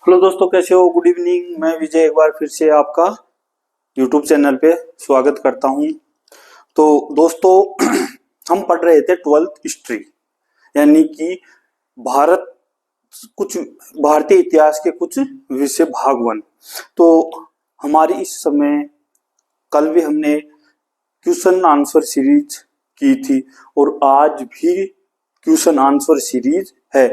Hello दोस्तों, कैसे हो? Good evening. मैं विजय एक बार फिर से आपका यूट्यूब चैनल पे स्वागत करता हूं। तो दोस्तों हम पढ़ रहे थे 12th हिस्ट्री, यानी कि भारत कुछ भारतीय इतिहास के कुछ विषय भाग 1। तो हमारी इस समय कल भी हमने क्वेश्चन आंसर सीरीज की थी और आज भी क्वेश्चन आंसर सीरीज है।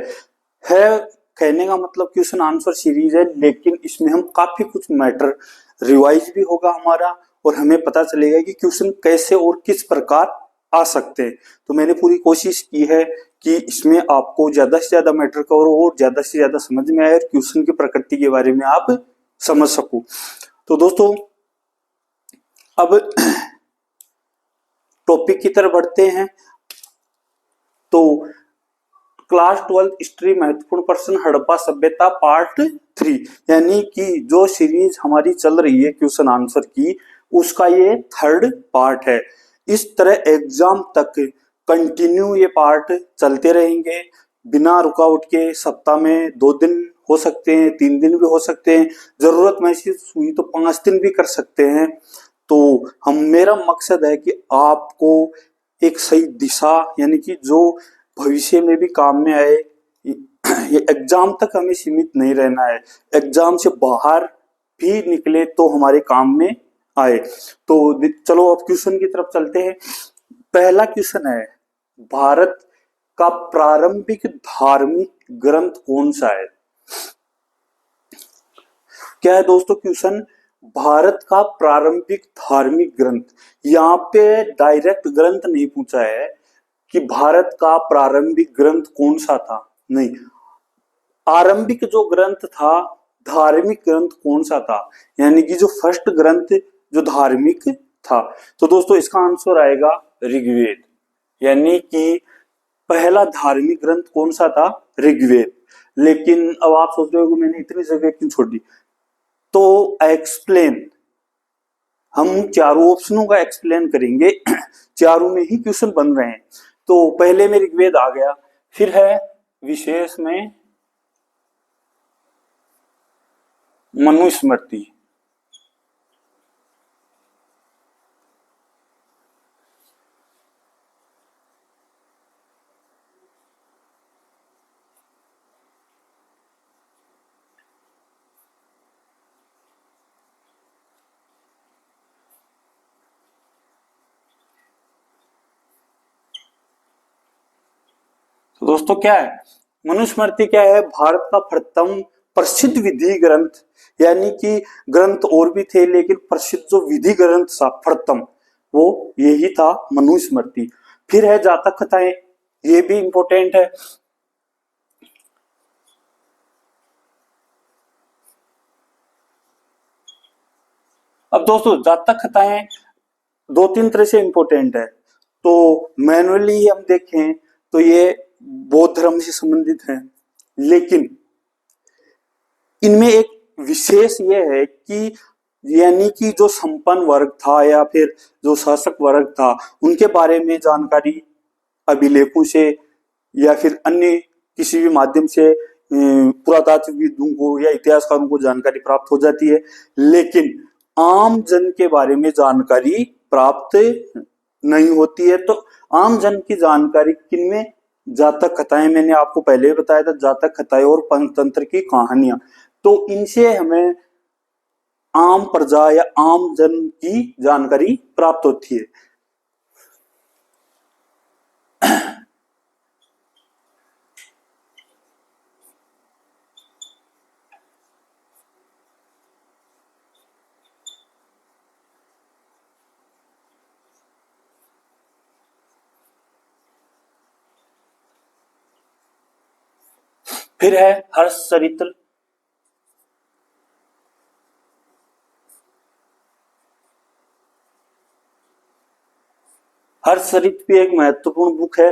कहने का मतलब क्वेश्चन आंसर सीरीज है, लेकिन इसमें हम काफी कुछ मैटर रिवाइज भी होगा हमारा और हमें पता चलेगा कि क्वेश्चन कैसे और किस प्रकार आ सकते हैं। तो मैंने पूरी कोशिश की है कि इसमें आपको ज्यादा से ज्यादा मैटर कवर हो और ज्यादा से ज्यादा समझ में आए और क्वेश्चन की प्रकृति के बारे में आप समझ सको। तो दोस्तों अब टॉपिक की तरफ बढ़ते हैं। तो क्लास 12 हिस्ट्री महत्वपूर्ण प्रश्न हड़प्पा सभ्यता पार्ट 3, यानी कि जो सीरीज हमारी चल रही है क्वेश्चन आंसर की, उसका ये 3rd पार्ट है। इस तरह एग्जाम तक कंटिन्यू ये पार्ट चलते रहेंगे बिना रुकावट के। सप्ताह में 2 दिन हो सकते हैं, 3 दिन भी हो सकते हैं, जरूरत महसूस हुई तो 5 दिन भी कर सकते हैं। तो मेरा मकसद है कि आपको एक सही दिशा, यानी कि जो भविष्य में भी काम में आए। ये एग्जाम तक हमें सीमित नहीं रहना है, एग्जाम से बाहर भी निकले तो हमारे काम में आए। तो चलो अब क्वेश्चन की तरफ चलते हैं। पहला क्वेश्चन है, भारत का प्रारंभिक धार्मिक ग्रंथ कौन सा है? क्या है दोस्तों क्वेश्चन? भारत का प्रारंभिक धार्मिक ग्रंथ। यहाँ पे डायरेक्ट ग्रंथ नहीं पूछा है कि भारत का प्रारंभिक ग्रंथ कौन सा था, नहीं, आरंभिक जो ग्रंथ था, धार्मिक ग्रंथ कौन सा था, यानी कि जो फर्स्ट ग्रंथ जो धार्मिक था। तो दोस्तों इसका आंसर आएगा ऋग्वेद, यानी कि पहला धार्मिक ग्रंथ कौन सा था? ऋग्वेद। लेकिन अब आप सोच रहे हो कि मैंने इतनी जगह क्यों छोड़ दी, तो एक्सप्लेन, हम चारों ऑप्शनों का एक्सप्लेन करेंगे। चारों में ही क्वेश्चन बन रहे हैं। तो पहले में ऋग्वेद आ गया, फिर है विशेष में मनुस्मृति, तो दोस्तों क्या है मनुस्मृति? क्या है? भारत का प्रथम प्रसिद्ध विधि ग्रंथ, यानी कि ग्रंथ और भी थे लेकिन प्रसिद्ध जो विधि ग्रंथ था प्रथम, वो यही था मनुस्मृति। फिर है जातक कथाएं, ये भी इंपॉर्टेंट है। अब दोस्तों जातक कथाएं 2-3 तरह से इंपॉर्टेंट है। तो मैनुअली हम देखें तो ये बौद्ध धर्म से संबंधित है, लेकिन इनमें एक विशेष ये है कि यानी कि जो संपन्न वर्ग था या फिर जो शासक वर्ग था, उनके बारे में जानकारी अभिलेखों से या फिर अन्य किसी भी माध्यम से पुरातात्विकों को या इतिहासकारों को जानकारी प्राप्त हो जाती है, लेकिन आम जन के बारे में जानकारी प्राप्त नहीं होती है। तो आम जन की जानकारी किनमें? जातक कथाएं, मैंने आपको पहले ही बताया था, जातक कथाएं और पंचतंत्र की कहानियां। तो इनसे हमें आम प्रजा या आम जन की जानकारी प्राप्त होती है। फिर है हर्ष चरित्र, हर्षचरित भी एक महत्वपूर्ण बुक है।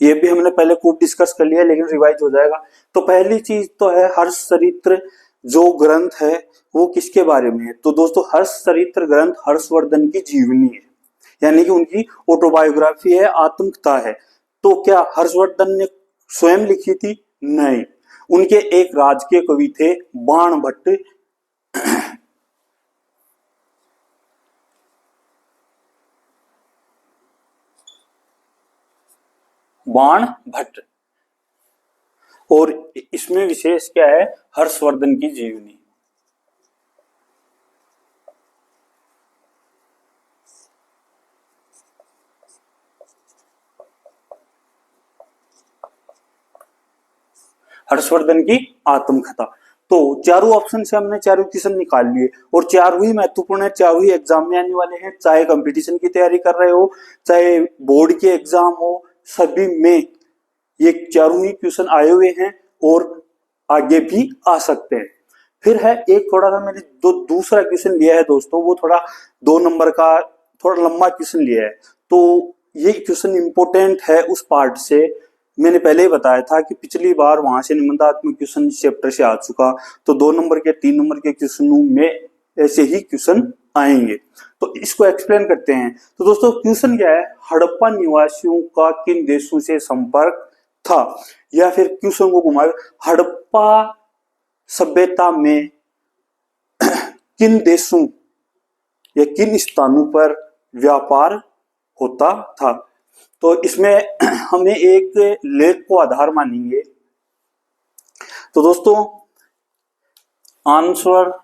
ये भी हमने पहले खूब डिस्कस कर लिया, लेकिन रिवाइज हो जाएगा। तो पहली चीज तो है हर्षचरित्र जो ग्रंथ है वो किसके बारे में है? तो दोस्तों हर्षचरित्र ग्रंथ हर्षवर्धन की जीवनी है, यानी कि उनकी ऑटोबायोग्राफी है, आत्मकथा है। तो क्या हर्षवर्धन ने स्वयं लिखी थी? नहीं, उनके एक राजकीय कवि थे बाणभट्ट। बाणभट्ट। और इसमें विशेष क्या है, हर्षवर्धन की जीवनी। हर्षवर्धन की आत्मकथा। तो चारों ऑप्शन से हमने चारों क्वेश्चन निकाल लिए और चारों ही महत्वपूर्ण है, चारों ही एग्जाम में आने वाले हैं, चाहे कंपटीशन की तैयारी कर रहे हो चाहे बोर्ड के एग्जाम हो, सभी में ये चारों ही क्वेश्चन आए हुए हैं और आगे भी आ सकते हैं। फिर है एक थोड़ा सा मैंने जो दूसरा क्वेश्चन लिया है दोस्तों, वो थोड़ा 2 नंबर का थोड़ा लंबा क्वेश्चन लिया है। तो ये क्वेश्चन इंपॉर्टेंट है उस पार्ट से, मैंने पहले ही बताया था कि पिछली बार वहां से निबंधात्मक क्वेश्चन चैप्टर से आ चुका, तो 2 नंबर के 3 नंबर के क्वेश्चनों में ऐसे ही क्वेश्चन आएंगे। तो इसको एक्सप्लेन करते हैं। तो दोस्तों क्वेश्चन क्या है, हड़प्पा निवासियों का किन देशों से संपर्क था, या फिर क्वेश्चन को घुमाए, हड़प्पा सभ्यता में किन देशों या किन स्थानों पर व्यापार होता था। तो इसमें हमें एक लेख को आधार मानेंगे। तो दोस्तों आंसर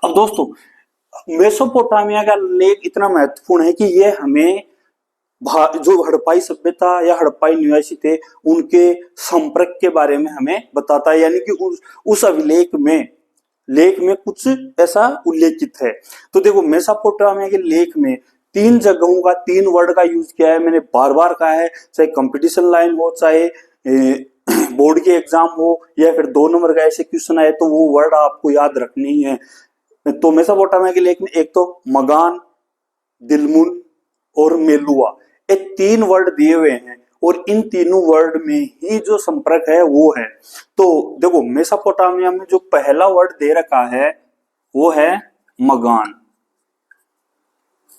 अब दोस्तों मेसोपोटामिया का लेख इतना महत्वपूर्ण है कि ये हमें जो हड़प्पाई सभ्यता या हड़प्पाई निवासी थे उनके संपर्क के बारे में हमें बताता है, यानी कि उस अभिलेख में लेख में कुछ ऐसा उल्लेखित है। तो देखो मेसोपोटामिया के लेख में 3 जगहों का 3 वर्ड का यूज किया है, मैंने बार बार कहा है, चाहे कंपटीशन लाइन हो चाहे बोर्ड के एग्जाम हो या फिर 2 नंबर का ऐसे क्वेश्चन आए, तो वो वर्ड आपको याद रखनी ही है। तो मेसोपोटामिया के लेख में एक तो मगान, दिलमुन और मेलुआ, ये 3 वर्ड दिए हुए हैं और इन तीनों वर्ड में ही जो संपर्क है वो है। तो देखो मेसोपोटामिया में जो पहला वर्ड दे रखा है वो है मगान।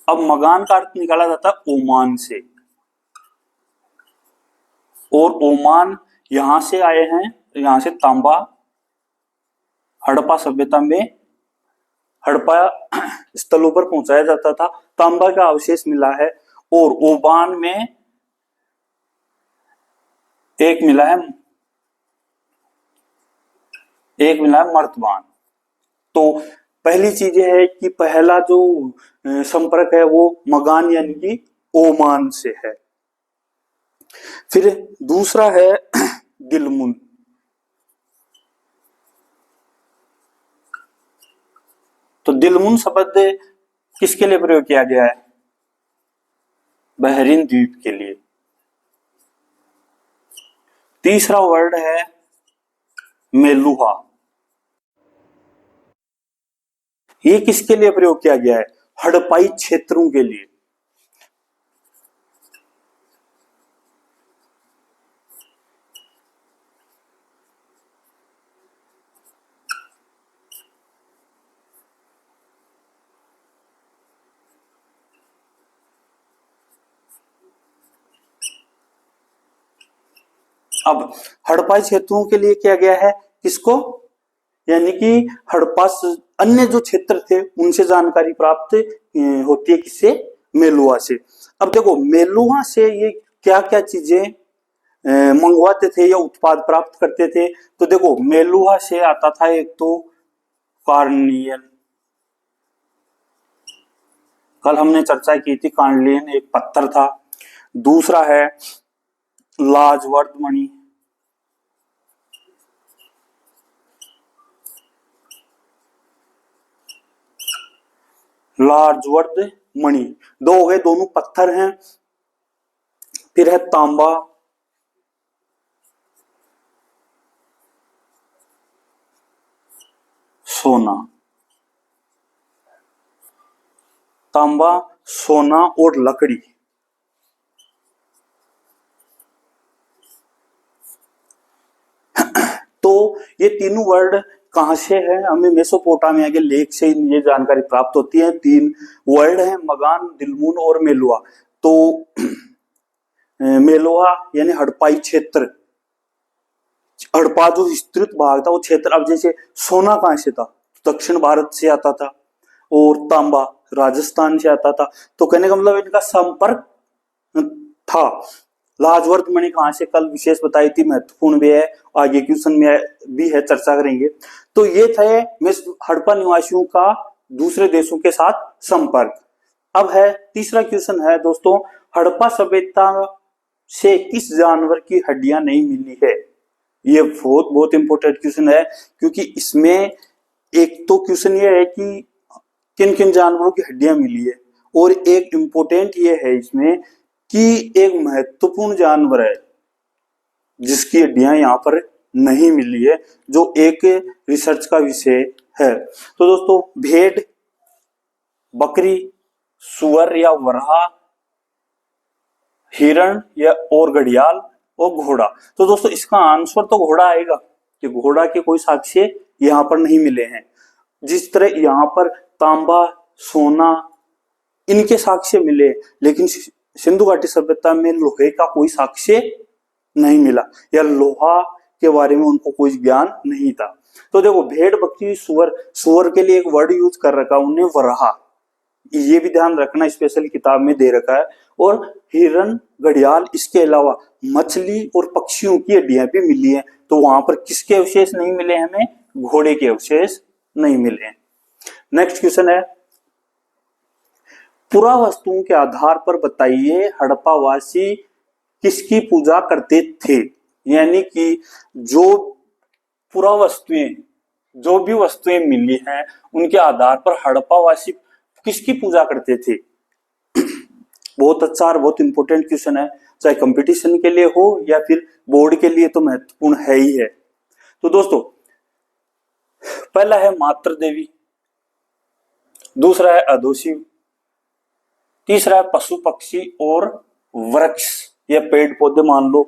अब मगान का अर्थ निकाला जाता है ओमान से, और ओमान यहां से आए हैं, यहां से तांबा हड़प्पा सभ्यता में हड़प्पा स्थलों पर पहुंचाया जाता था, तांबा का अवशेष मिला है। और ओमान में एक मिला है मर्तबान। तो पहली चीज यह है कि पहला जो संपर्क है वो मगान यानी कि ओमान से है। फिर दूसरा है दिलमुन। तो दिलमुन शब्द किसके लिए प्रयोग किया गया है, बहरीन द्वीप के लिए। तीसरा वर्ड है मेलुहा, ये किसके लिए प्रयोग किया गया है, हड़प्पाई क्षेत्रों के लिए। अब हड़प्पाई क्षेत्रों के लिए किया गया है किसको, यानी कि हड़प्पा अन्य जो क्षेत्र थे उनसे जानकारी प्राप्त होती है, किससे, मेलुहा से। अब देखो मेलुहा से ये क्या क्या चीजें मंगवाते थे या उत्पाद प्राप्त करते थे। तो देखो मेलुहा से आता था एक तो कार्नियल, कल हमने चर्चा की थी, कार्नियल एक पत्थर था। दूसरा है लाजवर्द मणि, लाजवर्द मणि, 2 हो गए, दोनों पत्थर हैं। फिर है तांबा, सोना, तांबा, सोना और लकड़ी। तो ये तीनों वर्ड कहां से है? हमें मेसोपोटामिया के लेख से ये जानकारी प्राप्त होती है। 3 वर्ड है, मगान, दिलमुन और मेलुआ। तो मेलुआ यानी हड़प्पाई क्षेत्र, हड़प्पा जो विस्तृत भाग था वो क्षेत्र। अब जैसे सोना कहां से था? दक्षिण भारत से आता था, और तांबा राजस्थान से आता था। तो कहने का मतलब इनका संपर्क था। लाजवर्त मणि कहां से? कल विशेष बताई थी, महत्वपूर्ण भी है, आगे क्वेश्चन में भी है, चर्चा करेंगे। तो ये थे हड़प्पा निवासियों का दूसरे देशों के साथ संपर्क। अब है तीसरा क्वेश्चन है दोस्तों, हड़प्पा सभ्यता से किस जानवर की हड्डियां नहीं मिली है? ये बहुत बहुत इंपॉर्टेंट क्वेश्चन है, क्योंकि इसमें एक तो क्वेश्चन ये है कि किन किन जानवरों की हड्डियां मिली है, और एक इंपॉर्टेंट ये है इसमें कि एक महत्वपूर्ण जानवर है जिसकी हड्डियां यहाँ पर नहीं मिली है, जो एक रिसर्च का विषय है। तो दोस्तों, भेड़, बकरी, सुअर या वरहा, हिरण या और घड़ियाल और घोड़ा। तो दोस्तों इसका आंसर तो घोड़ा आएगा, कि घोड़ा के कोई साक्ष्य यहाँ पर नहीं मिले हैं। जिस तरह यहाँ पर तांबा, सोना, इनके साक्ष्य मिले, लेकिन सिंधु घाटी सभ्यता में लोहे का कोई साक्ष्य नहीं मिला, या लोहा के बारे में उनको कोई ज्ञान नहीं था। तो देखो, भेड़, बकरी, सुअर, सुअर के लिए एक वर्ड यूज कर रखा उन्हें, वरहा, ये भी ध्यान रखना, स्पेशल किताब में दे रखा है। और हिरण, घड़ियाल, इसके अलावा मछली और पक्षियों की हड्डियां भी मिली है। तो वहां पर किसके अवशेष नहीं मिले? हमें घोड़े के अवशेष नहीं मिले हैं। नेक्स्ट क्वेश्चन है, पुरावस्तुओं के आधार पर बताइए हड़प्पावासी किसकी पूजा करते थे? यानी कि जो पुरावस्तुएं, जो भी वस्तुएं मिली हैं, उनके आधार पर हड़प्पावासी किसकी पूजा करते थे? बहुत अच्छा और बहुत इंपॉर्टेंट क्वेश्चन है, चाहे कंपटीशन के लिए हो या फिर बोर्ड के लिए, तो महत्वपूर्ण है ही है। तो दोस्तों, पहला है मातृ देवी, दूसरा है अधोशिव, तीसरा है पशु पक्षी और वृक्ष या पेड़ पौधे, मान लो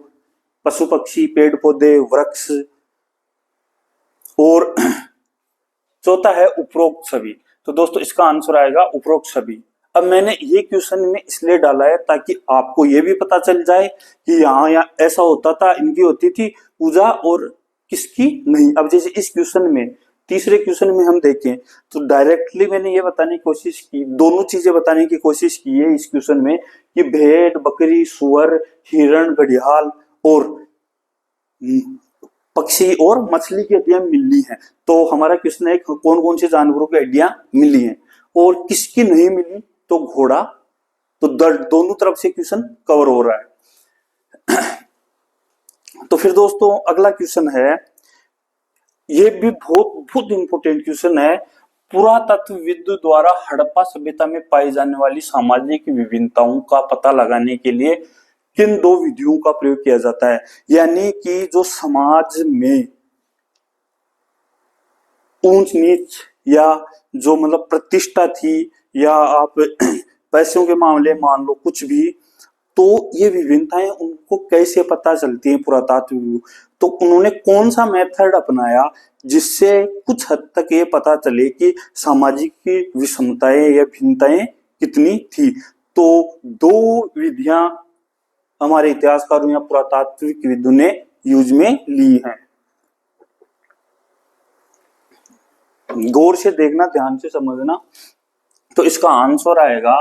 पशु पक्षी, पेड़ पौधे, वृक्ष, और चौथा है उपरोक्त सभी। तो दोस्तों इसका आंसर आएगा उपरोक्त सभी। अब मैंने ये क्वेश्चन में इसलिए डाला है ताकि आपको ये भी पता चल जाए कि यहाँ ऐसा होता था, इनकी होती थी पूजा और किसकी नहीं। अब जैसे इस क्वेश्चन में, तीसरे क्वेश्चन में हम देखें तो डायरेक्टली मैंने ये बताने की कोशिश की, दोनों चीजें बताने की कोशिश की है इस क्वेश्चन में, कि भेड़, बकरी, सुअर, हिरण, घड़ियाल और पक्षी और मछली की हड्डियां मिली हैं। तो हमारा क्वेश्चन है कौन कौन से जानवरों की हड्डियां मिली हैं और किसकी नहीं मिली? तो घोड़ा। तो दोनों तरफ से क्वेश्चन कवर हो रहा है। तो फिर दोस्तों अगला क्वेश्चन है, ये भी बहुत बहुत इंपॉर्टेंट क्वेश्चन है, पुरातत्वविद द्वारा हड़प्पा सभ्यता में पाई जाने वाली सामाजिक विभिन्नताओं का पता लगाने के लिए किन 2 विधियों का प्रयोग किया जाता है? यानी कि जो समाज में ऊंच नीच या जो मतलब प्रतिष्ठा थी, या आप पैसों के मामले मान लो कुछ भी, तो ये विभिन्नताएं उनको कैसे पता चलती हैं पुरातत्व? तो उन्होंने कौन सा मेथड अपनाया जिससे कुछ हद तक ये पता चले कि सामाजिक विषमताएं या भिन्नताएं कितनी थी? तो 2 विधियां हमारे इतिहासकारों या पुरातात्विक विदों ने यूज में ली हैं। गौर से देखना, ध्यान से समझना। तो इसका आंसर आएगा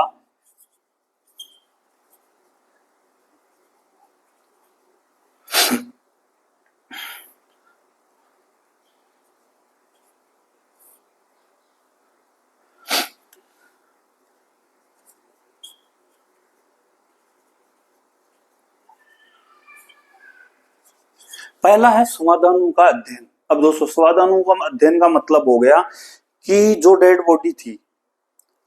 पहला है समाधानों का अध्ययन। अब दोस्तों समाधानों का अध्ययन का मतलब हो गया कि जो डेड बॉडी थी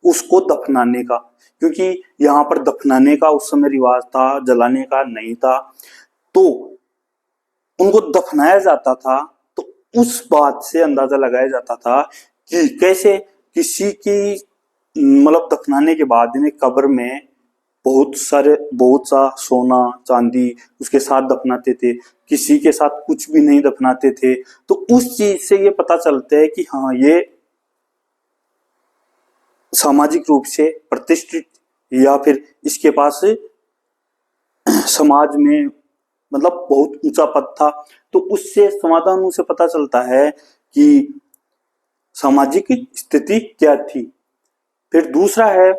उसको दफनाने का, क्योंकि यहाँ पर दफनाने का उस समय रिवाज था, जलाने का नहीं था, तो उनको दफनाया जाता था। तो उस बात से अंदाजा लगाया जाता था कि कैसे किसी की मतलब दफनाने के बाद में कब्र में बहुत सा सोना चांदी उसके साथ दफनाते थे, किसी के साथ कुछ भी नहीं दफनाते थे। तो उस चीज से ये पता चलता है कि हाँ, ये सामाजिक रूप से प्रतिष्ठित या फिर इसके पास समाज में मतलब बहुत ऊंचा पद था। तो उससे समाधानों से पता चलता है कि सामाजिक स्थिति क्या थी। फिर दूसरा है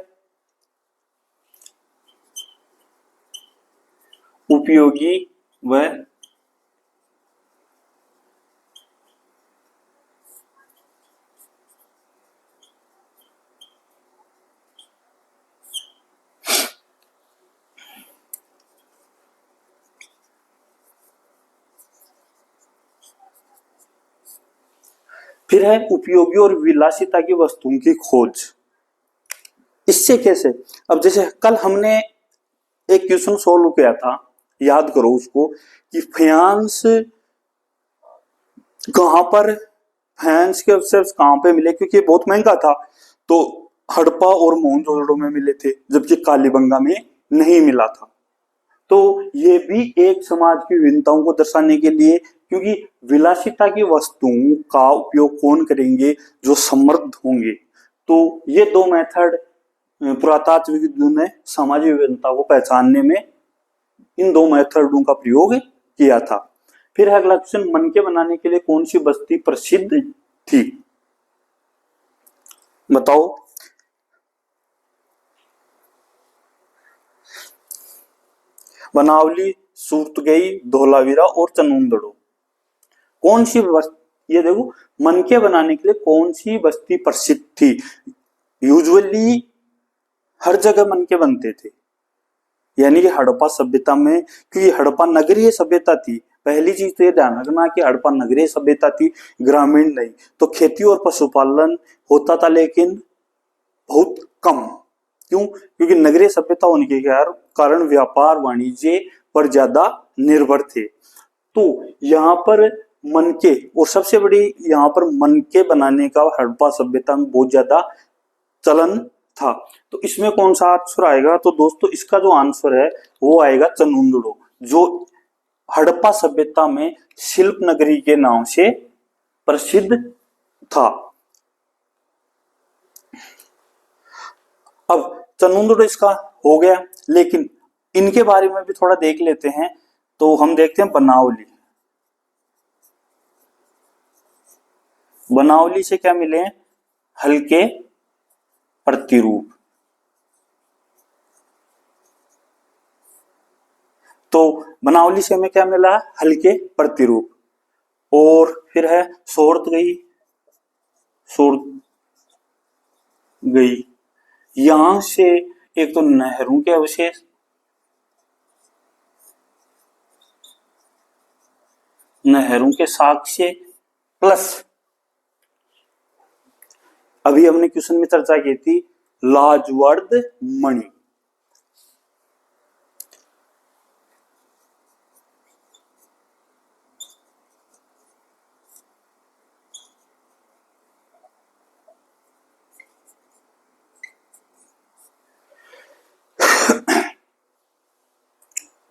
उपयोगी व फिर है उपयोगी और विलासिता की वस्तुओं की खोज। इससे कैसे, अब जैसे कल हमने एक क्वेश्चन सोल्व किया था, याद करो उसको, कि फाइनेंस कहां पर, फाइनेंस के अवशेष कहां पे मिले, क्योंकि ये बहुत महंगा था। तो हड़प्पा और मोहनजोदड़ो में मिले थे, जबकि कालीबंगा में नहीं मिला था। तो ये भी एक समाज की विभिन्नताओं को दर्शाने के लिए, क्योंकि विलासिता की वस्तुओं का उपयोग कौन करेंगे, जो समृद्ध होंगे। तो ये दो मेथड पुरातात्विकविदों ने सामाजिक विभिन्नता को पहचानने में इन दो मेथडों का प्रयोग किया था। फिर है अगला क्वेश्चन, मन के बनाने के लिए कौन सी बस्ती प्रसिद्ध थी, बताओ। बनावली, सूरतगई, धोलावीरा और चनुंदड़ो। कौन सी ये देखो, मन के बनाने के लिए कौन सी बस्ती प्रसिद्ध थी। यूजुअली हर जगह मन के बनते थे, यानी कि हड़प्पा सभ्यता में, क्योंकि हड़प्पा नगरीय सभ्यता थी। पहली चीज तो ये ध्यान रखना कि हड़प्पा नगरीय सभ्यता थी, ग्रामीण नहीं। तो खेती और पशुपालन होता था, लेकिन बहुत कम। क्यों? क्योंकि नगरीय सभ्यता होने के कारण व्यापार वाणिज्य पर ज्यादा निर्भर थे। तो यहाँ पर मनके, और सबसे बड़ी यहाँ पर मनके बनाने का हड़प्पा सभ्यता में बहुत ज्यादा चलन था। तो इसमें कौन सा आंसर आएगा, तो दोस्तों इसका जो आंसर है वो आएगा चनुंदड़ो, जो हड़प्पा सभ्यता में शिल्प नगरी के नाम से प्रसिद्ध था। अब चनुंदड़ो इसका हो गया, लेकिन इनके बारे में भी थोड़ा देख लेते हैं। तो हम देखते हैं बनावली। बनावली से क्या मिले, हल्के प्रतिरूप। तो बनावली से हमें क्या मिला, हल्के प्रतिरूप। और फिर है सूरतगई, यहां से एक तो नहरों के अवशेष, नहरों के साक्ष्य, प्लस अभी हमने क्वेश्चन में चर्चा की थी लाजवर्द मणि।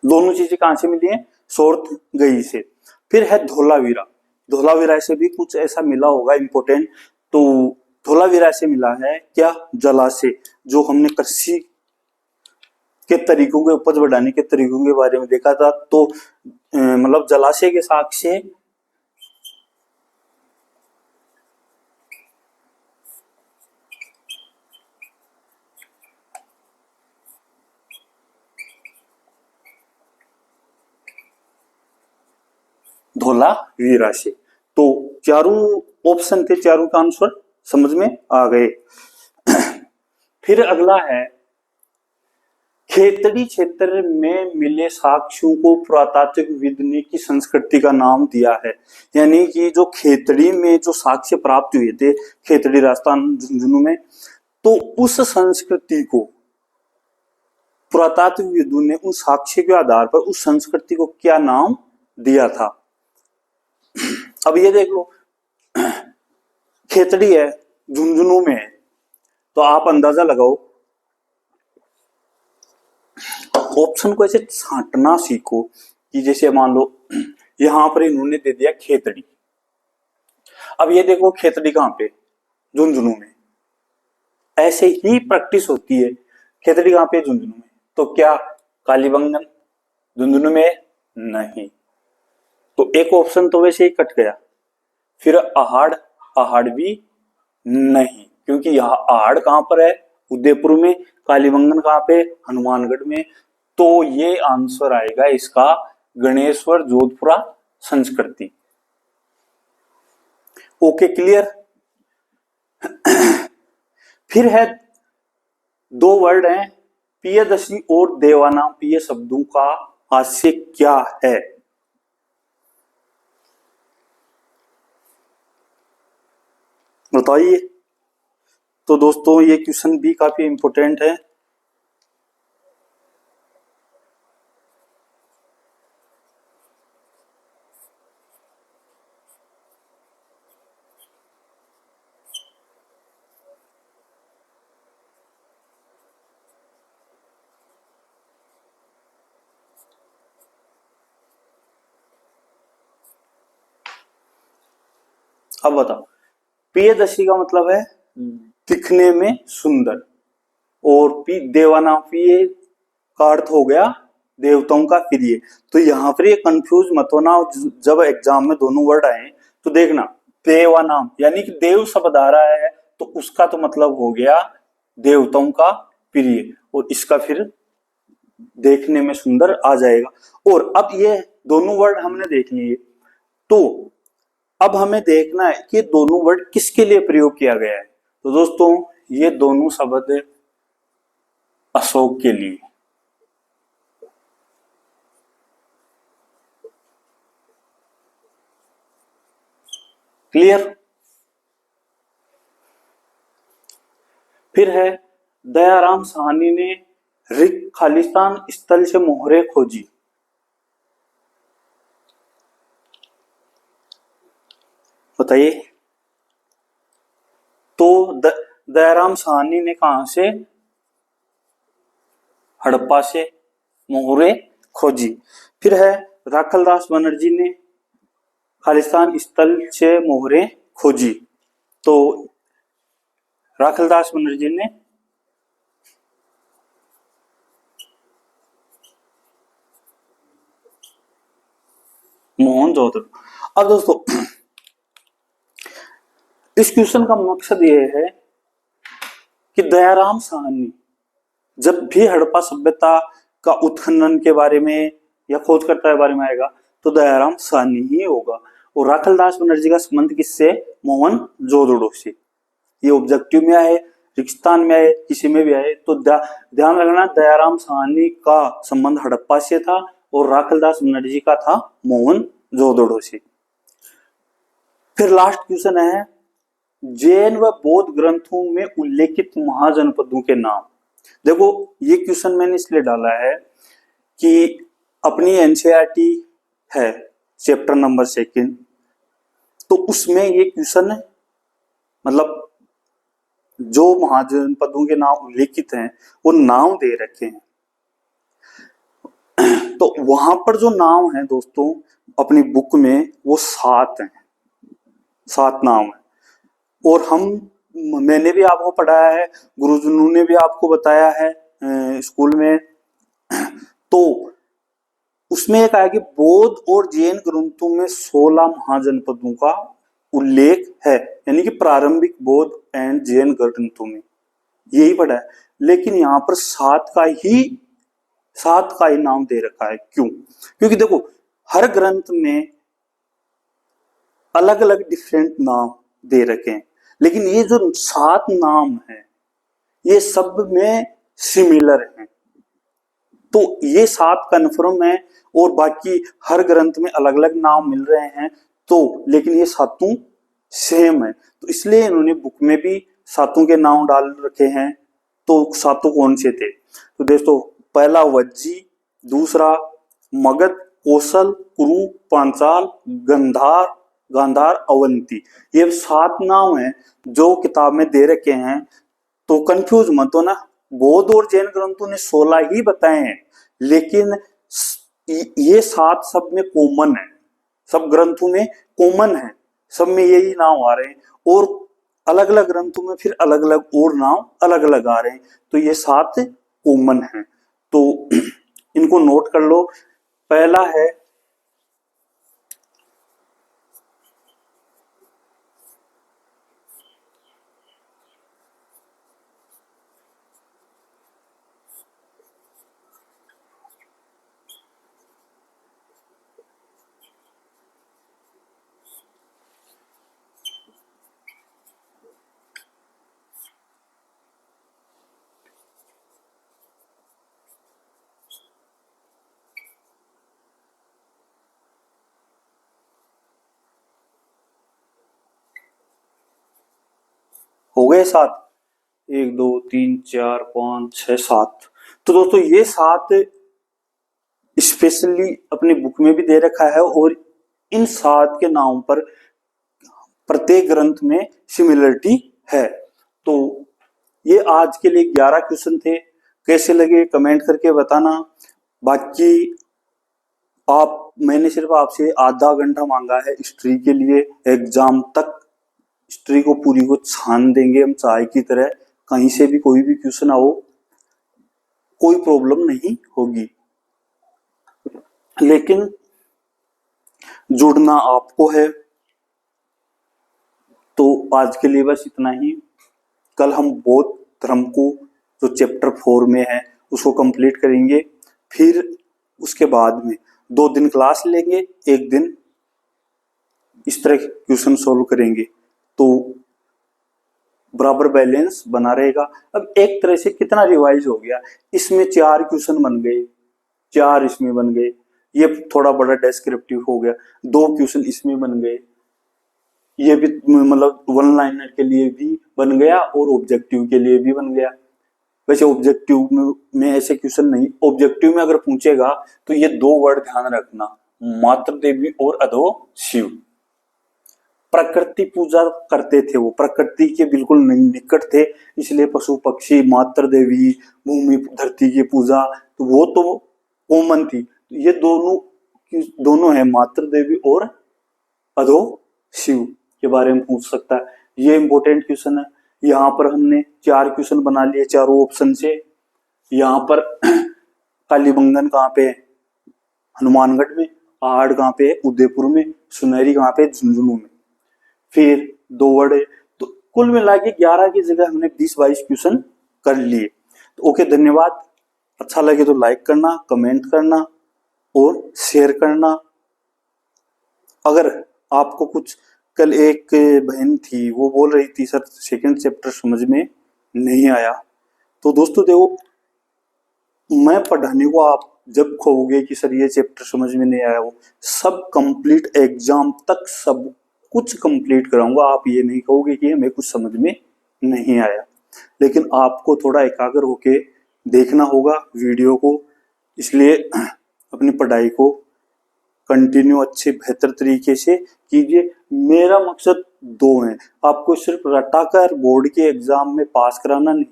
दोनों चीजें कहां से मिली है, सूरतगई से। फिर है धोलावीरा। धोलावीरा से भी कुछ ऐसा मिला होगा इंपोर्टेंट। तो धोलावीरा से मिला है क्या, जलाशय, जो हमने कृषि के तरीकों के, उपज बढ़ाने के तरीकों के बारे में देखा था। तो मतलब जलाशय के साक्ष्य धोलावीरा से। तो चारों ऑप्शन थे, चारों का आंसर समझ में आ गए। फिर अगला है, खेतड़ी क्षेत्र में मिले साक्ष्यों को पुरातात्विकविद ने की संस्कृति का नाम दिया है। यानी कि जो खेतड़ी में जो साक्ष्य प्राप्त हुए थे, खेतड़ी राजस्थान झुंझुनू में, तो उस संस्कृति को पुरातात्विकविदों ने उन साक्ष्य के आधार पर उस संस्कृति को क्या नाम दिया था। अब ये देख लो, खेतड़ी है, झुंझुनू में है, तो आप अंदाजा लगाओ ऑप्शन को ऐसे छांटना सीखो कि जैसे मान लो यहां पर इन्होंने दे दिया खेतड़ी। अब ये देखो खेतड़ी कहां पे, झुंझुनू में। ऐसे ही प्रैक्टिस होती है। खेतड़ी कहां पे, झुंझुनू में। तो क्या कालीबंगन झुंझुनू में? नहीं। तो एक ऑप्शन तो वैसे ही कट गया। फिर आहाड़, आहाड़ भी नहीं, क्योंकि यह आहाड़ कहां पर है, उदयपुर में। कालीबंगन कहां पे, हनुमानगढ़ में। तो ये आंसर आएगा इसका गणेश्वर जोधपुरा संस्कृति। Okay, clear. फिर है दो वर्ड हैं पियदर्शी और देवानाम पिय शब्दों का हास्य क्या है? बताइए। तो दोस्तों ये क्वेश्चन भी काफी इंपॉर्टेंट है। अब बताओ, पियदर्शी का मतलब है दिखने में सुंदर, और देवानाम पिय का अर्थ हो गया देवताओं का प्रिय। तो यहाँ पर ये कंफ्यूज मत होना, जब एग्जाम में दोनों वर्ड आए तो देखना देवानाम यानी कि देव शब्द आ रहा है, तो उसका तो मतलब हो गया देवताओं का प्रिय, और इसका फिर देखने में सुंदर आ जाएगा। और अब ये दोनों वर्ड हमने देख लिए, तो अब हमें देखना है कि दोनों वर्ड किसके लिए प्रयोग किया गया है। तो दोस्तों ये दोनों शब्द अशोक के लिए। क्लियर। फिर है दयाराम साहनी ने रिक्त खालिस्तान स्थल से मोहरे खोजी। बताइए। तो दयाराम साहनी ने कहां से, हड़प्पा से मोहरे खोजी। फिर है राखलदास बनर्जी ने खालिस्तान स्थल से मोहरे खोजी। तो राखलदास बनर्जी ने मोहनजोदड़ो। अब दोस्तों इस क्वेश्चन का मकसद यह है कि दयाराम साहनी जब भी हड़प्पा सभ्यता का उत्खनन के बारे में या खोजकर्ता के बारे में आएगा तो दयाराम साहनी ही होगा। और राखलदास बनर्जी का संबंध किससे, मोहनजोदड़ो से। ये ऑब्जेक्टिव में आए, रिक्तस्थान में आए, किसी में भी आए, तो ध्यान रखना दयाराम साहनी का संबंध हड़प्पा से था और राखलदास बनर्जी का था मोहनजोदड़ो से। फिर लास्ट क्वेश्चन है जैन व बौद्ध ग्रंथों में उल्लेखित महाजनपदों के नाम। देखो ये क्वेश्चन मैंने इसलिए डाला है कि अपनी एनसीईआरटी है चैप्टर नंबर 2, तो उसमें ये क्वेश्चन मतलब जो महाजनपदों के नाम उल्लेखित हैं वो नाम दे रखे हैं। तो वहां पर जो नाम है दोस्तों अपनी बुक में वो 7 हैं, 7 नाम है। और मैंने भी आपको पढ़ाया है, गुरुजनों ने भी आपको बताया है स्कूल में। तो उसमें एक आया कि बौद्ध और जैन ग्रंथों में 16 महाजनपदों का उल्लेख है, यानी कि प्रारंभिक बौद्ध एंड जैन ग्रंथों में यही पढ़ा है। लेकिन यहाँ पर 7 का ही नाम दे रखा है। क्यों? क्योंकि देखो हर ग्रंथ में अलग अलग डिफरेंट नाम दे रखे हैं, लेकिन ये जो 7 नाम है ये सब में सिमिलर हैं। तो ये 7 कन्फर्म है और बाकी हर ग्रंथ में अलग अलग नाम मिल रहे हैं, तो लेकिन ये 7 सेम है। तो इसलिए इन्होंने बुक में भी 7 के नाम डाल रखे हैं। तो 7 कौन से थे? तो दोस्तों पहला वज्जी, दूसरा मगध, कौशल, कुरु, पांचाल, गांधार, अवंती। ये 7 नाम हैं जो किताब में दे रखे हैं। तो कंफ्यूज मत हो ना, बौद्ध और जैन ग्रंथों ने 16 ही बताए हैं, लेकिन ये 7 सब में कॉमन है, सब ग्रंथों में कॉमन है, सब में यही नाम आ रहे हैं, और अलग अलग ग्रंथों में फिर अलग अलग और नाम अलग अलग आ रहे हैं, तो ये 7 कॉमन है। तो इनको नोट कर लो। पहला है हो गए 7, 1 2 3 4 5 6 7। तो दोस्तों ये 7 स्पेशली अपनी बुक में भी दे रखा है, और इन 7 के नाम पर प्रत्येक ग्रंथ में सिमिलरिटी है। तो ये आज के लिए 11 क्वेश्चन थे, कैसे लगे कमेंट करके बताना। बाकी मैंने सिर्फ आपसे आधा घंटा मांगा है हिस्ट्री के लिए, एग्जाम तक हिस्ट्री को पूरी को छान देंगे हम चाय की तरह, कहीं से भी कोई भी क्वेश्चन आओ कोई प्रॉब्लम नहीं होगी, लेकिन जुड़ना आपको है। तो आज के लिए बस इतना ही। कल हम बौद्ध धर्म को जो चैप्टर 4 में है उसको कंप्लीट करेंगे, फिर उसके बाद में 2 दिन क्लास लेंगे, 1 दिन इस तरह क्वेश्चन सोल्व करेंगे, तो बराबर बैलेंस बना रहेगा। अब एक तरह से कितना रिवाइज हो गया, इसमें 4 क्वेश्चन बन गए, 4 इसमें बन गए, ये थोड़ा बड़ा डेस्क्रिप्टिव हो गया, 2 क्वेश्चन इसमें बन गए, ये भी मतलब 1 लाइनर के लिए भी बन गया और ऑब्जेक्टिव के लिए भी बन गया। वैसे ऑब्जेक्टिव में ऐसे क्वेश्चन नहीं, ऑब्जेक्टिव में अगर पूछेगा तो ये 2 वर्ड ध्यान रखना, मातृ देवी और अधो शिव। प्रकृति पूजा करते थे, वो प्रकृति के बिल्कुल निकट थे, इसलिए पशु पक्षी मातृ देवी भूमि धरती की पूजा, तो वो तो कॉमन थी। ये दोनों है, मातृ देवी और अधो शिव के बारे में पूछ सकता है, ये इंपॉर्टेंट क्वेश्चन है। यहाँ पर हमने 4 क्वेश्चन बना लिए चारों ऑप्शन से। यहाँ पर कालीबंगन कहाँ पे है, हनुमानगढ़ में, आहड़ कहाँ पे है, उदयपुर में, सुनहरी कहाँ पे, झुंझुनू में, फिर 2 वर्ड है। तो कुल मिला के 11 की जगह हमने 20-22 क्वेश्चन कर लिए। तो ओके, धन्यवाद। अच्छा लगे तो लाइक करना, कमेंट करना और शेयर करना। अगर आपको कुछ, कल एक बहन थी वो बोल रही थी सर 2nd चैप्टर समझ में नहीं आया, तो दोस्तों देखो, मैं पढ़ाने को आप जब कहोगे कि सर ये चैप्टर समझ में नहीं आया, वो सब कंप्लीट एग्जाम तक सब कुछ कंप्लीट कराऊंगा, आप ये नहीं कहोगे कि हमें कुछ समझ में नहीं आया। लेकिन आपको थोड़ा एकाग्र होके देखना होगा वीडियो को, इसलिए अपनी पढ़ाई को कंटिन्यू अच्छे बेहतर तरीके से कीजिए। मेरा मकसद 2 है, आपको सिर्फ रटाकर बोर्ड के एग्जाम में पास कराना नहीं,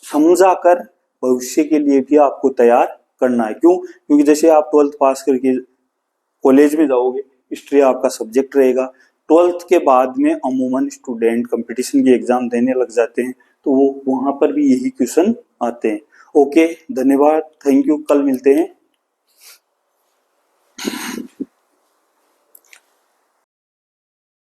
समझा कर भविष्य के लिए भी आपको तैयार करना है। क्यों? क्योंकि जैसे आप 12th पास करके कॉलेज में जाओगे, हिस्ट्री आपका सब्जेक्ट रहेगा, 12th के बाद में अमूमन स्टूडेंट कंपटीशन की एग्जाम देने लग जाते हैं, तो वो वहां पर भी यही क्वेश्चन आते हैं। ओके, धन्यवाद, थैंक यू, कल मिलते हैं।